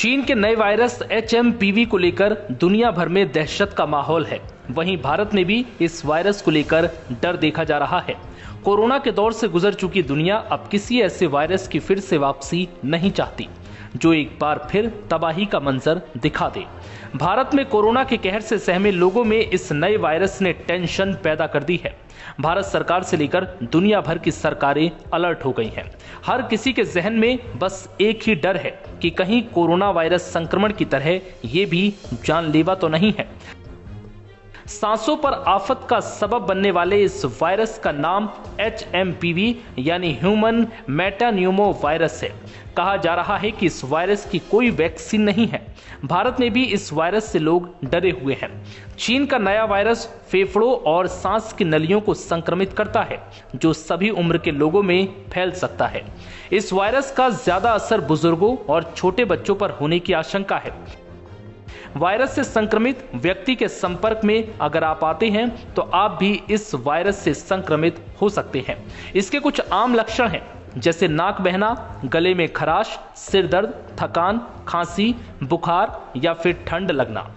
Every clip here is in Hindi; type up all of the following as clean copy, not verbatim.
चीन के नए वायरस HMPV को लेकर दुनिया भर में दहशत का माहौल है। वहीं भारत में भी इस वायरस को लेकर डर देखा जा रहा है। कोरोना के दौर से गुजर चुकी दुनिया अब किसी ऐसे वायरस की फिर से वापसी नहीं चाहती जो एक बार फिर तबाही का मंजर दिखा दे। भारत में कोरोना के कहर से सहमे लोगों में इस नए वायरस ने टेंशन पैदा कर दी है। भारत सरकार से लेकर दुनिया भर की सरकारें अलर्ट हो गई हैं। हर किसी के जहन में बस एक ही डर है कि कहीं कोरोना वायरस संक्रमण की तरह ये भी जानलेवा तो नहीं है। सांसों पर आफत का सबब बनने वाले इस वायरस का नाम HMPV यानी ह्यूमन मेटान्यूमो वायरस है। कहा जा रहा है कि इस वायरस की कोई वैक्सीन नहीं है। भारत में भी इस वायरस से लोग डरे हुए हैं। चीन का नया वायरस फेफड़ों और सांस की नलियों को संक्रमित करता है, जो सभी उम्र के लोगों में फैल सकता है। इस वायरस का ज्यादा असर बुजुर्गों और छोटे बच्चों पर होने की आशंका है। वायरस से संक्रमित व्यक्ति के संपर्क में अगर आप आते हैं तो आप भी इस वायरस से संक्रमित हो सकते हैं। इसके कुछ आम लक्षण हैं, जैसे नाक बहना, गले में खराश, सिर दर्द, थकान, खांसी, बुखार या फिर ठंड लगना।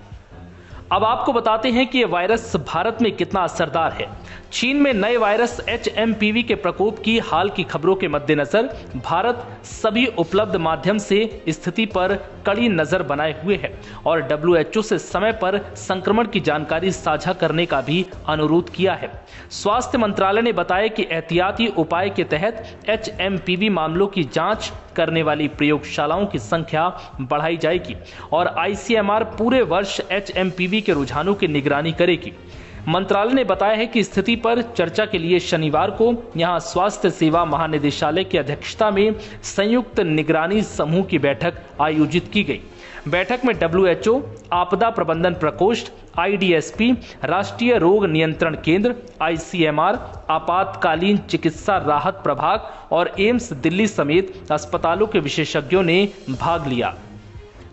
अब आपको बताते हैं कि यह वायरस भारत में कितना असरदार है। चीन में नए वायरस HMPV के प्रकोप की हाल की खबरों के मद्देनजर भारत सभी उपलब्ध माध्यम से स्थिति पर कड़ी नजर बनाए हुए है और WHO से समय पर संक्रमण की जानकारी साझा करने का भी अनुरोध किया है। स्वास्थ्य मंत्रालय ने बताया कि एहतियाती उपाय के तहत HMPV मामलों की जांच करने वाली प्रयोगशालाओं की संख्या बढ़ाई जाएगी और ICMR पूरे वर्ष HMPV के रुझानों की निगरानी करेगी। मंत्रालय ने बताया है कि स्थिति पर चर्चा के लिए शनिवार को यहां स्वास्थ्य सेवा महानिदेशालय की अध्यक्षता में संयुक्त निगरानी समूह की बैठक आयोजित की गई। बैठक में WHO, आपदा प्रबंधन प्रकोष्ठ, IDSP, राष्ट्रीय रोग नियंत्रण केंद्र, ICMR, आपातकालीन चिकित्सा राहत प्रभाग और एम्स दिल्ली समेत अस्पतालों के विशेषज्ञों ने भाग लिया।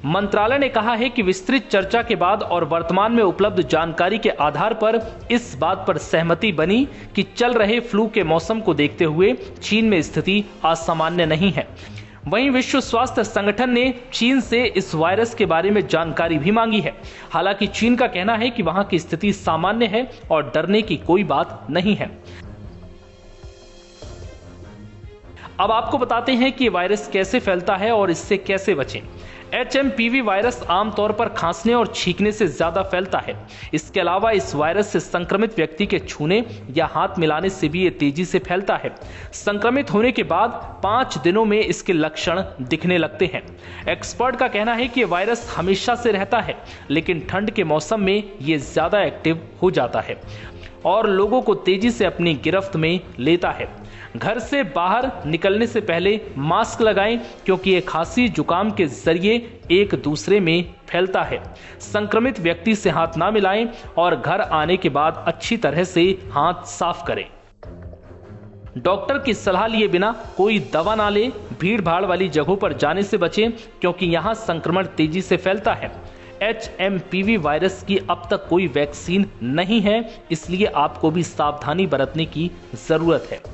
मंत्रालय ने कहा है कि विस्तृत चर्चा के बाद और वर्तमान में उपलब्ध जानकारी के आधार पर इस बात पर सहमति बनी कि चल रहे फ्लू के मौसम को देखते हुए चीन में स्थिति असामान्य नहीं है। वहीं विश्व स्वास्थ्य संगठन ने चीन से इस वायरस के बारे में जानकारी भी मांगी है। हालांकि चीन का कहना है कि वहां की स्थिति सामान्य है और डरने की कोई बात नहीं है। अब आपको बताते हैं कि वायरस कैसे फैलता है और इससे कैसे बचें। HMPV वायरस आमतौर पर खांसने और छींकने से ज्यादा फैलता है। इसके अलावा इस वायरस से संक्रमित व्यक्ति के छूने या हाथ मिलाने से भी ये तेजी से फैलता है। संक्रमित होने के बाद 5 दिनों में इसके लक्षण दिखने लगते हैं। एक्सपर्ट का कहना है कि ये वायरस हमेशा से रहता है, लेकिन ठंड के मौसम में ये ज्यादा एक्टिव हो जाता है और लोगों को तेजी से अपनी गिरफ्त में लेता है। घर से बाहर निकलने से पहले मास्क लगाएं, क्योंकि ये खांसी जुकाम के जरिए एक दूसरे में फैलता है। संक्रमित व्यक्ति से हाथ ना मिलाएं और घर आने के बाद अच्छी तरह से हाथ साफ करें। डॉक्टर की सलाह लिए बिना कोई दवा ना लें। भीड़ भाड़ वाली जगहों पर जाने से बचें, क्योंकि यहां संक्रमण तेजी से फैलता है। HMPV वायरस की अब तक कोई वैक्सीन नहीं है, इसलिए आपको भी सावधानी बरतने की जरूरत है।